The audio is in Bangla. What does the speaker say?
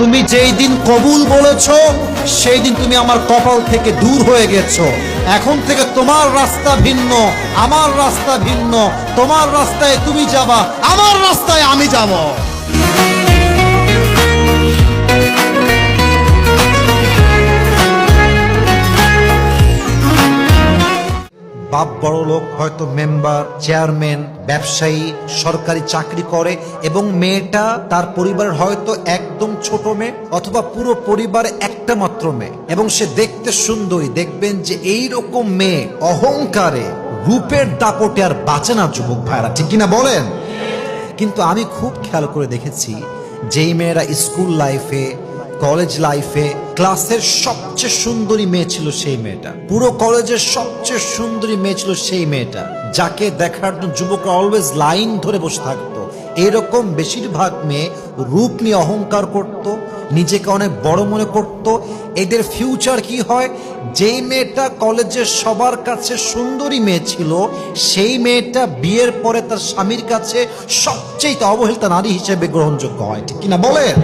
তুমি যেই দিন কবুল বলেছো সেই দিন তুমি আমার কপাল থেকে দূর হয়ে গেছো। এখন থেকে তোমার রাস্তা ভিন্ন, আমার রাস্তা ভিন্ন। তোমার রাস্তায় তুমি যাবা, আমার রাস্তায় আমি যাব। বাপ বড় লোক, হয়তো মেম্বার, চেয়ারম্যান, ব্যবসায়ী, সরকারি চাকরি করে, এবং মেয়েটা তার পরিবারের হয়তো একদম ছোট মেয়ে অথবা পুরো পরিবারে একটা মাত্র মেয়ে, এবং সে দেখতে সুন্দরী। দেখবেন যে এই রকম মেয়ে অহংকারে, রূপের দাপটে আর বাঁচে না যুবক ভাইরা, ঠিক কিনা বলেন? কিন্তু আমি খুব খেয়াল করে দেখেছি, যেই মেয়েরা স্কুল লাইফে, কলেজ লাইফে ক্লাসের সবচেয়ে সুন্দরী মেয়ে ছিল সেই মেয়েটা, পুরো কলেজের সবচেয়ে সুন্দরী মেয়ে ছিল সেই মেয়েটা, যাকে দেখার জন্য যুবকরা অলওয়েজ লাইন ধরে বসে থাকতো। এরকম বেশিরভাগ মেয়ে রূপ নিয়ে অহংকার করত, নিজেকে অনেক বড় মনে করত। এদের ফিউচার কি হয়? যেই মেয়েটা কলেজের সবার কাছে সুন্দরী মেয়ে ছিল, সেই মেয়েটা বিয়ের পরে তার স্বামীর কাছে সবচেয়ে অবহেলিত নারী হিসেবে গ্রহণযোগ্য হয়, ঠিক কিনা বলেন?